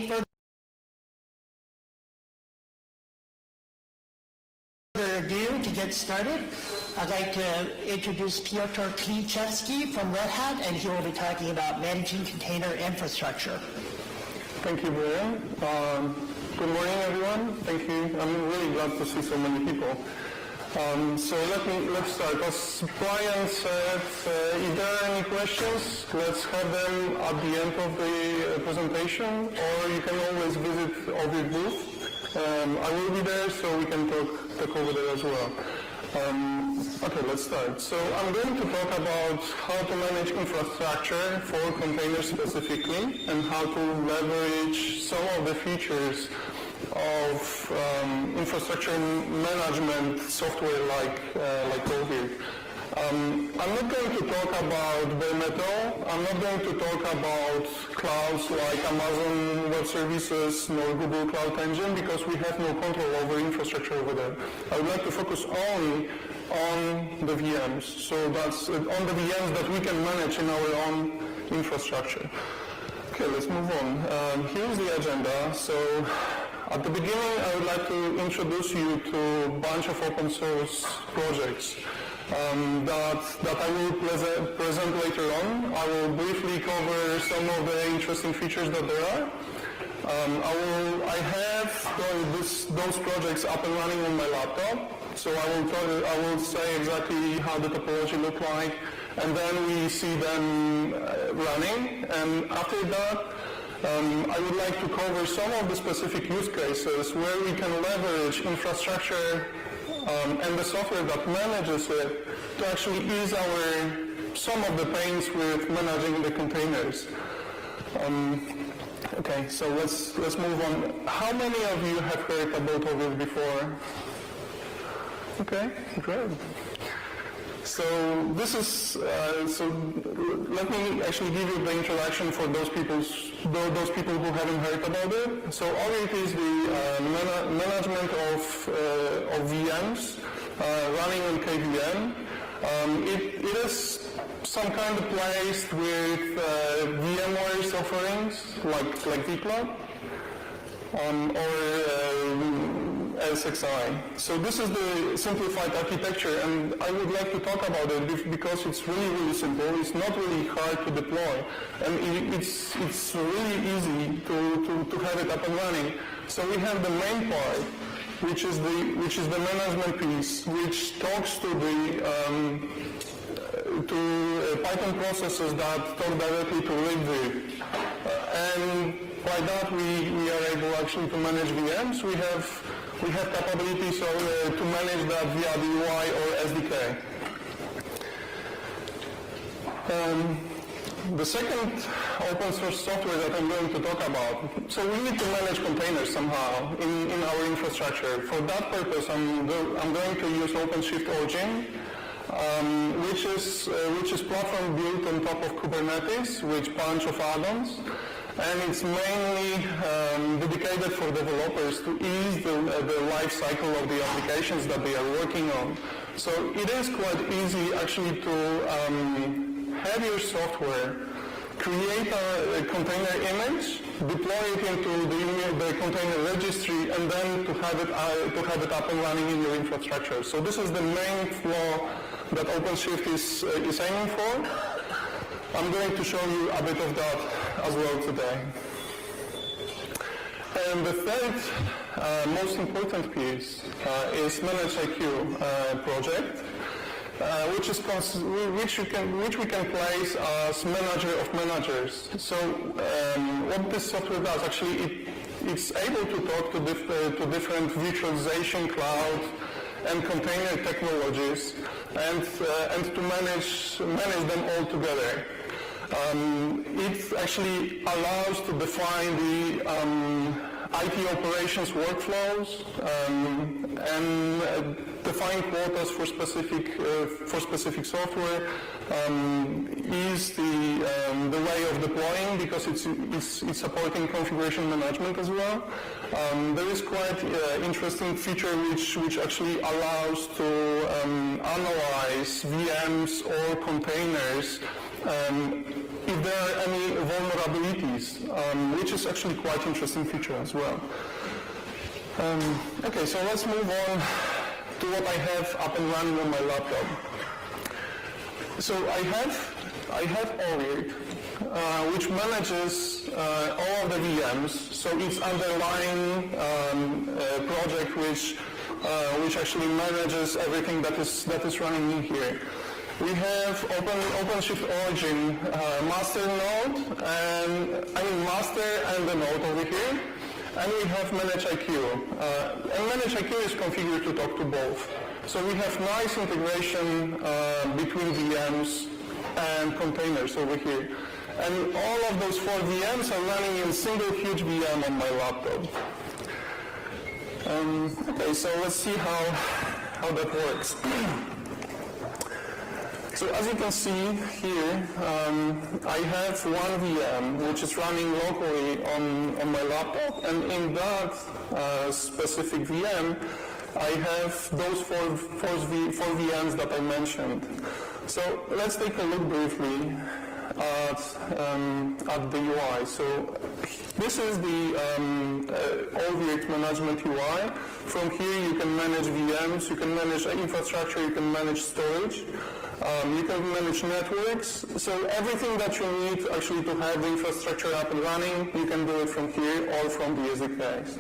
further ado, to get started, I'd like to introduce Piotr Klichewski from Red Hat, and he will be talking about managing container infrastructure. Thank you, Brian. Good morning, everyone. Thank you. I'm really glad to see so many people. So let's start. As Brian said, if there are any questions, let's have them at the end of the presentation, or you can always visit Ovid booth. I will be there, so we can talk over there as well. Okay, let's start. So I'm going to talk about how to manage infrastructure for containers specifically, and how to leverage some of the features of infrastructure management software like Ovid. I'm not going to talk about bare metal. I'm not going to talk about clouds like Amazon Web Services nor Google Cloud Engine, because we have no control over infrastructure over there. I would like to focus only on the VMs. So that's on the VMs that we can manage in our own infrastructure. Okay, let's move on. Here's the agenda. So at the beginning, I would like to introduce you to a bunch of open source projects that I will present later on. I will briefly cover some of the interesting features that there are. I have those projects up and running on my laptop, so I will say exactly how the topology look like, and then we see them running. And after that, I would like to cover some of the specific use cases where we can leverage infrastructure and the software that manages it to actually ease some of the pains with managing the containers. Okay, so let's move on. How many of you have heard about Ovid before? Okay, great. So this is so. Let me actually give you the introduction for those people who haven't heard about it. So Ovid is the management of VMs running on KVM. It is some kind of placed with VMware's offerings like vCloud or SXI. So this is the simplified architecture, and I would like to talk about it because it's really simple. It's not really hard to deploy, and it's really easy to have it up and running. So we have the main part, which is the management piece, which talks to the Python processes that talk directly to libvirt, and by that we are able actually to manage VMs. We have capabilities to manage that via the UI or SDK. The second open source software that I'm going to talk about, so we need to manage containers somehow in our infrastructure. For that purpose, I'm going to use OpenShift Origin, which is platform built on top of Kubernetes with a bunch of add-ons. And it's mainly dedicated for developers to ease the life cycle of the applications that they are working on. So it is quite easy actually to have your software create a container image, deploy it into the container registry, and then to have it up and running in your infrastructure. So this is the main flow that OpenShift is aiming for. I'm going to show you a bit of that as well today. And the third most important piece is ManageIQ project, which we can place as manager of managers. So what this software does, actually, it's able to talk to different virtualization cloud and container technologies, and to manage them all together. It actually allows to define the IT operations workflows and define quotas for specific software. Is the way of deploying, because it's supporting configuration management as well. There is quite interesting feature which actually allows to analyze VMs or containers if there are any vulnerabilities, which is actually quite interesting feature as well. Okay, so let's move on to what I have up and running on my laptop. So I have ORIRC, which manages all of the VMs. So it's underlying project which actually manages everything that is running in here. We have OpenShift Origin master node, master and the node over here, and we have ManageIQ. And ManageIQ is configured to talk to both. So we have nice integration between VMs and containers over here. And all of those 4 VMs are running in a single huge VM on my laptop. Okay, so let's see how that works. So as you can see here, I have one VM which is running locally on my laptop, and in that specific VM, I have those four VMs that I mentioned. So let's take a look briefly at the UI. So this is the ORIRC management UI. From here you can manage VMs, you can manage infrastructure, you can manage storage. You can manage networks, so everything that you need actually to have the infrastructure up and running, you can do it from here or from the SDKs.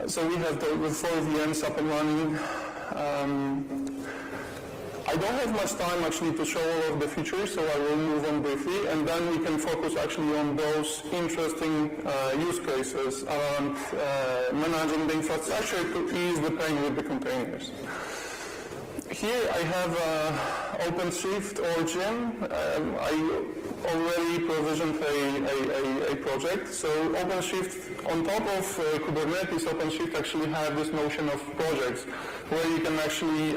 So we have the 4 VMs up and running. I don't have much time actually to show all of the features, so I will move on briefly, and then we can focus actually on those interesting use cases around managing the infrastructure to ease the pain with the containers. Here I have OpenShift Origin. I already provisioned a project. So OpenShift, on top of Kubernetes, OpenShift actually have this notion of projects where you can actually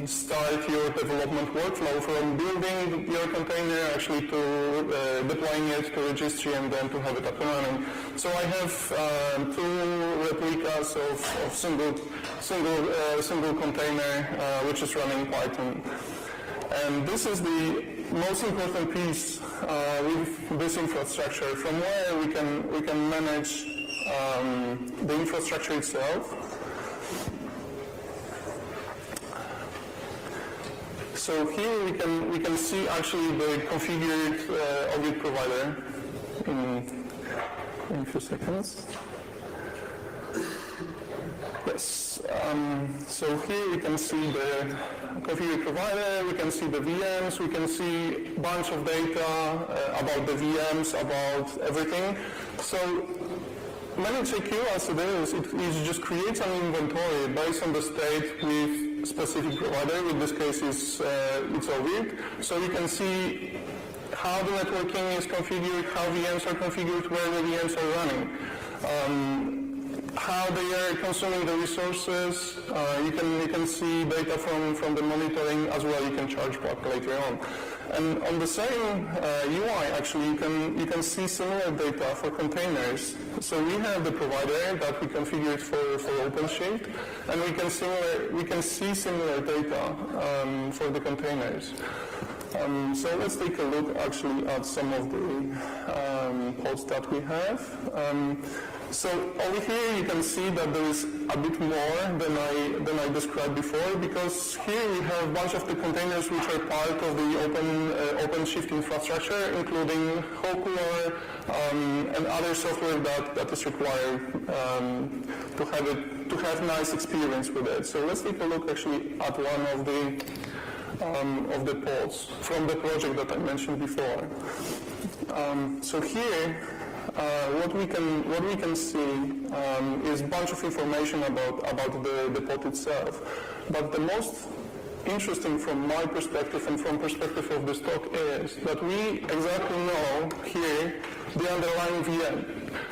start your development workflow from building your container actually to deploying it to registry and then to have it up and running. So I have 2 replicas of single container which is running Python. And this is the most important piece with this infrastructure, from where we can manage the infrastructure itself. So here we can see actually the configured ORIRC provider in a few seconds. Yes, so here we can see the configured provider, we can see the VMs, we can see a bunch of data about the VMs, about everything. So ManageIQ, as it is, it just creates an inventory based on the state with specific provider. In this case, it's ORIRC. So you can see how the networking is configured, how VMs are configured, where the VMs are running. How they are consuming the resources. You can see data from the monitoring as well. You can charge back later on. And on the same UI, actually, you can see similar data for containers. So we have the provider that we configured for OpenShift, and we can see similar data for the containers. So let's take a look actually at some of the pods that we have. So over here you can see that there is a bit more than I described before, because here we have a bunch of the containers which are part of the OpenShift infrastructure, including Hokular and other software that is required to have nice experience with it. So let's take a look actually at one of the pods from the project that I mentioned before. So here. What we can see is a bunch of information about the pod itself. But the most interesting from my perspective and from perspective of this talk is that we exactly know here the underlying VM.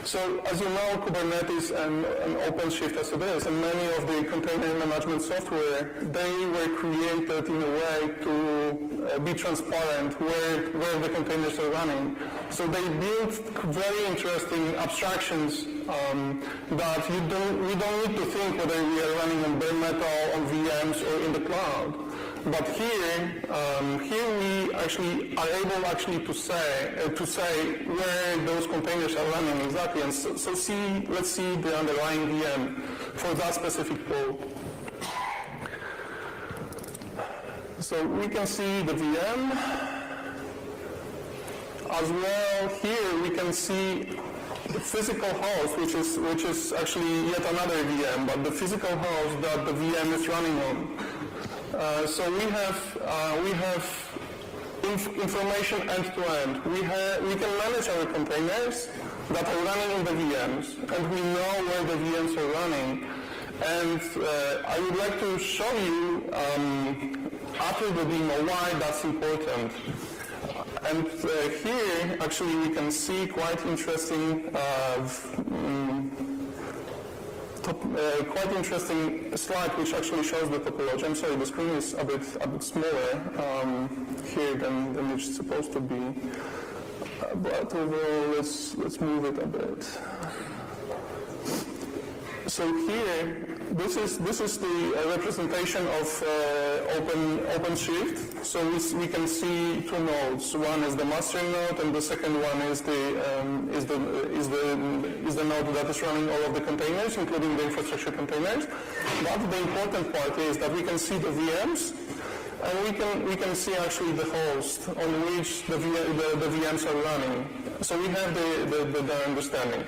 So as you know, Kubernetes and OpenShift as it is, and many of the container management software, they were created in a way to be transparent where the containers are running. So they built very interesting abstractions that we don't need to think whether we are running on bare metal, on VMs, or in the cloud. But here we actually are able to say where those containers are running exactly. And so let's see the underlying VM for that specific pool. So we can see the VM. As well, here we can see the physical host, which is actually yet another VM, but the physical host that the VM is running on. So we have information end to end. We can manage our containers that are running in the VMs, and we know where the VMs are running. And I would like to show you after the demo why that's important. And here, actually, we can see quite interesting slide which actually shows the topology. I'm sorry, the screen is a bit smaller here than it's supposed to be. But overall, let's move it a bit. So here, this is the representation of OpenShift. So we can see two nodes. One is the mastering node, and the second one is the node that is running all of the containers, including the infrastructure containers. But the important part is that we can see the VMs, and we can see actually the host on which the VMs are running. So we have the understanding.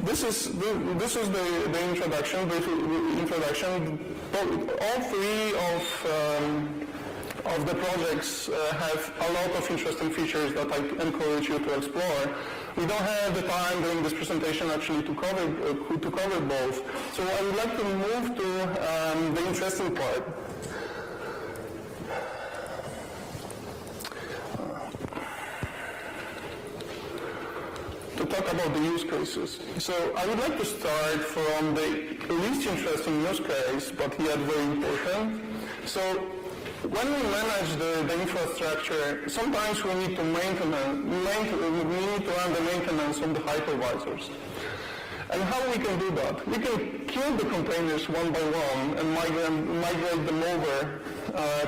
This is the introduction. All three of the projects have a lot of interesting features that I encourage you to explore. We don't have the time during this presentation actually to cover both. So I would like to move to the interesting part. To talk about the use cases. So I would like to start from the least interesting use case, but yet very important. So when we manage the infrastructure, sometimes we need to run the maintenance on the hypervisors. And how we can do that? We can kill the containers one by one and migrate them over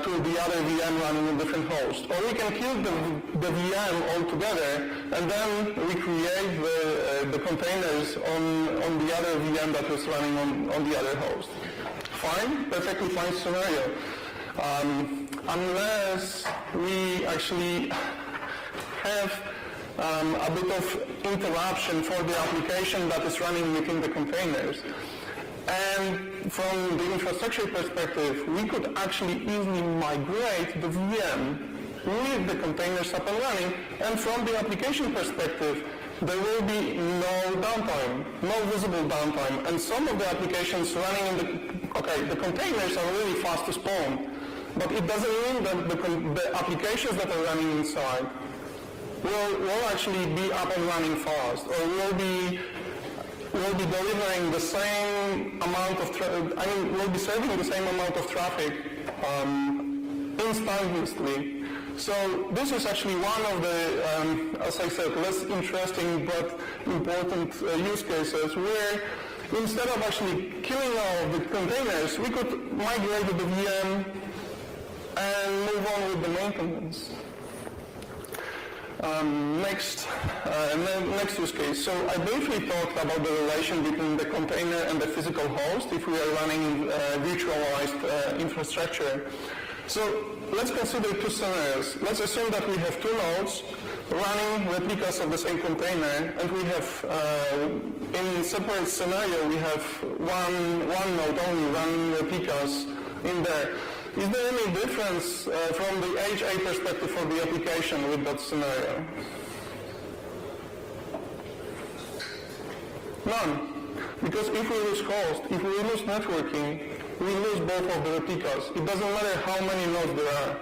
to the other VM running in different hosts. Or we can kill the VM altogether and then recreate the containers on the other VM that was running on the other host. Fine, perfectly fine scenario. Unless we actually have a bit of interruption for the application that is running within the containers. And from the infrastructure perspective, we could actually easily migrate the VM with the containers up and running. And from the application perspective, there will be no downtime, no visible downtime. And some of the applications running in the containers are really fast to spawn. But it doesn't mean that the applications that are running inside will actually be up and running fast, or will be delivering the same amount of will be serving the same amount of traffic instantaneously. So this is actually one of the, as I said, less interesting but important use cases where instead of actually killing all of the containers, we could migrate the VM and move on with the maintenance. Next use case. So I briefly talked about the relation between the container and the physical host if we are running virtualized infrastructure. So let's consider two scenarios. Let's assume that we have two nodes running replicas of the same container, and we have, in separate scenario, we have one node only running replicas in there. Is there any difference from the HA perspective for the application with that scenario? None. Because if we lose host, if we lose networking, we lose both of the replicas. It doesn't matter how many nodes there are.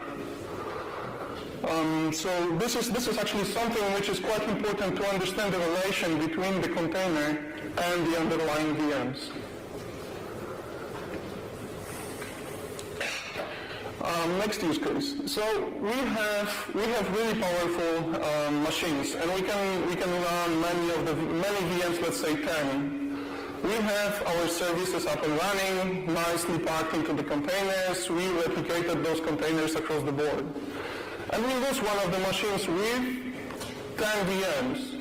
So this is actually something which is quite important to understand the relation between the container and the underlying VMs. Next use case. So we have really powerful machines, and we can run many VMs, let's say 10, we have our services up and running, nicely packed into the containers. We replicated those containers across the board. And we lose one of the machines with 10 VMs.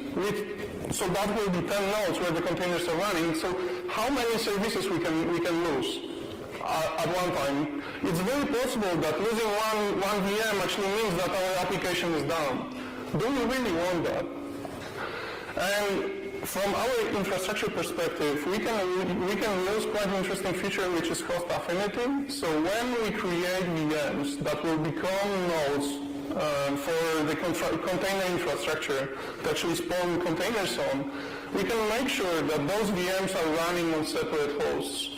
So that will be 10 nodes where the containers are running. So how many services we can lose at one time? It's very possible that losing one VM actually means that our application is down. Do we really want that? And from our infrastructure perspective, we can use quite an interesting feature, which is host affinity. So when we create VMs that will become nodes for the container infrastructure to actually spawn containers on, we can make sure that those VMs are running on separate hosts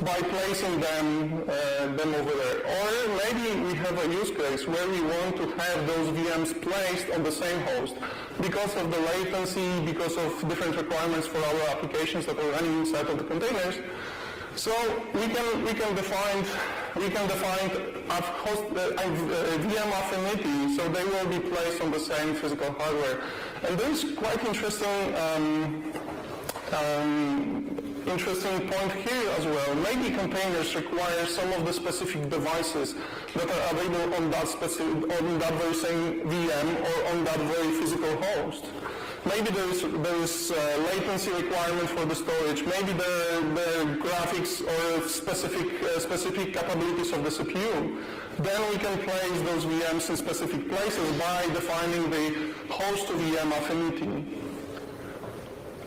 by placing them over there. Or maybe we have a use case where we want to have those VMs placed on the same host because of the latency, because of different requirements for our applications that are running inside of the containers. So we can define a host VM affinity, so they will be placed on the same physical hardware. And there is quite interesting point here as well. Maybe containers require some of the specific devices that are available on that very same VM or on that very physical host. Maybe there is latency requirement for the storage. Maybe the graphics or specific capabilities of the CPU. Then we can place those VMs in specific places by defining the host to VM affinity.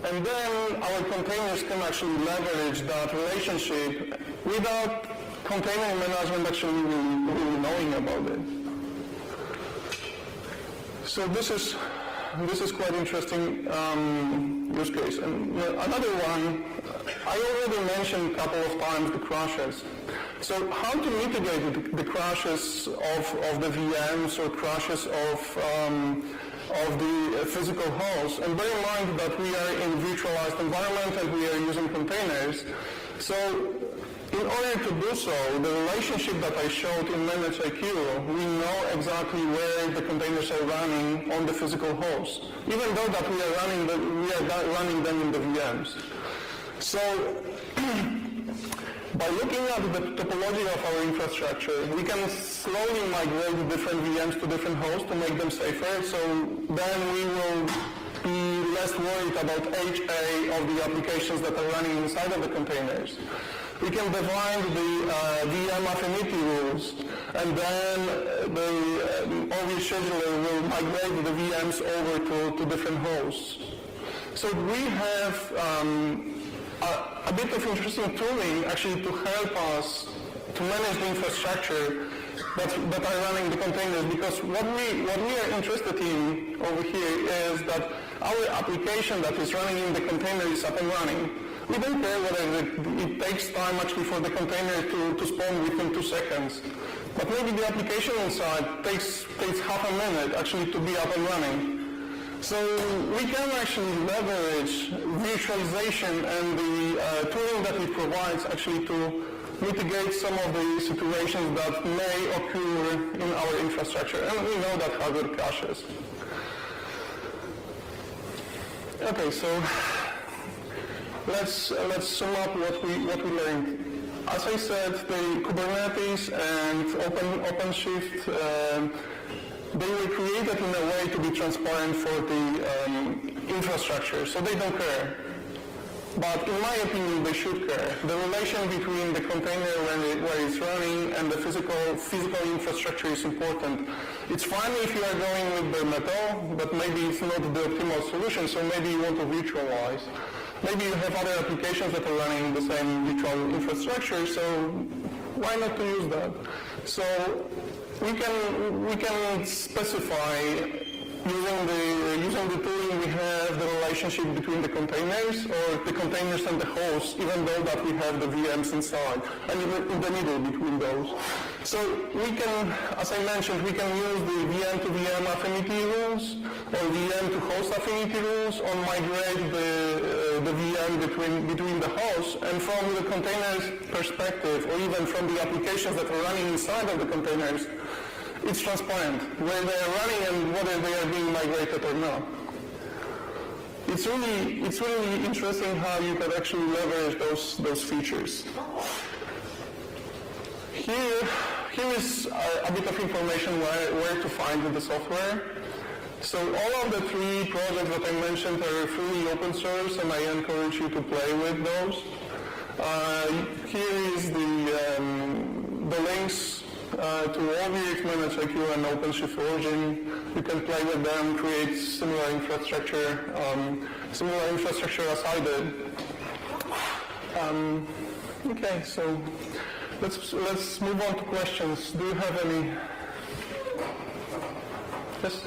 And then our containers can actually leverage that relationship without container management actually really knowing about it. So this is quite interesting use case. And another one, I already mentioned a couple of times the crashes. So how to mitigate the crashes of the VMs or crashes of the physical host, and bear in mind that we are in virtualized environment and we are using containers. So in order to do so, the relationship that I showed in ManageIQ, we know exactly where the containers are running on the physical host, even though that we are running them in the VMs. So by looking at the topology of our infrastructure, we can slowly migrate different VMs to different hosts to make them safer. So then we will be less worried about HA of the applications that are running inside of the containers. We can define the VM affinity rules, and then the OV scheduler will migrate the VMs over to different hosts. So we have a bit of interesting tooling actually to help us to manage the infrastructure that are running the containers, because what we are interested in over here is that our application that is running in the container is up and running. We don't care whether it takes time actually for the container to spawn within 2 seconds. But maybe the application inside takes half a minute actually to be up and running. So we can actually leverage virtualization and the tooling that it provides actually to mitigate some of the situations that may occur in our infrastructure. And we know that hardware crashes. Okay, so let's sum up what we learned. As I said, the Kubernetes and OpenShift, they were created in a way to be transparent for the infrastructure, so they don't care. But in my opinion, they should care. The relation between the container where it's running and the physical infrastructure is important. It's fine if you are going with bare metal, but maybe it's not the optimal solution, so maybe you want to virtualize. Maybe you have other applications that are running in the same virtual infrastructure, so why not to use that? So we can specify using the tooling we have the relationship between the containers or the containers and the hosts, even though that we have the VMs inside and in the middle between those. So we can, as I mentioned, we can use the VM to VM affinity rules or VM to host affinity rules or migrate the VM between the hosts, and from the containers perspective or even from the applications that are running inside of the containers, it's transparent where they are running and whether they are being migrated or not. it's really interesting how you can actually leverage those features. Here is a bit of information where to find the software. So all of the 3 projects that I mentioned are fully open source, and I encourage you to play with those. Here is the links to all the XManageIQ and OpenShift Origin. You can play with them, create similar infrastructure as I did. Okay, so let's move on to questions. Do you have any? Yes.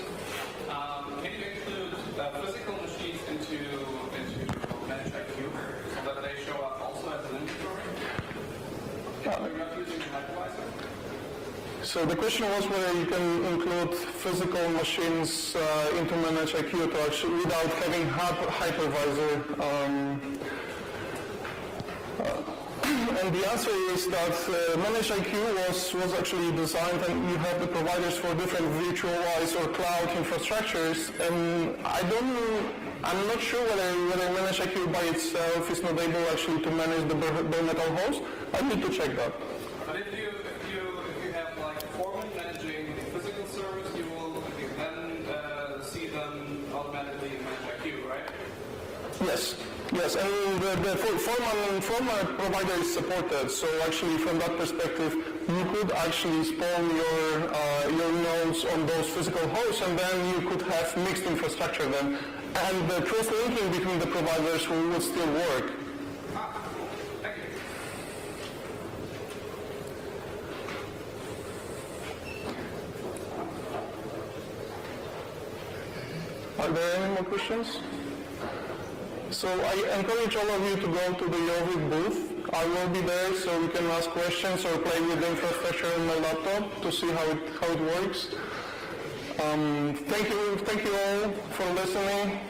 Can you include physical machines into ManageIQ so that they show up also as an inventory? If you're not using a hypervisor? So the question was whether you can include physical machines into ManageIQ to actually, without having hypervisor. And the answer is that ManageIQ was actually designed, and you have the providers for different virtualized or cloud infrastructures. And I'm not sure whether ManageIQ by itself is not able actually to manage the bare metal host. I need to check that. But if you have like Foreman managing the physical service, you will then see them automatically in ManageIQ, right? Yes, and the format provider is supported, so actually from that perspective, you could actually spawn your nodes on those physical hosts, and then you could have mixed infrastructure then, and the cross-linking between the providers would still work. Thank you. Are there any more questions? So I encourage all of you to go to the Yovik booth. I will be there, so you can ask questions or play with the infrastructure on my laptop to see how it works. Thank you all for listening.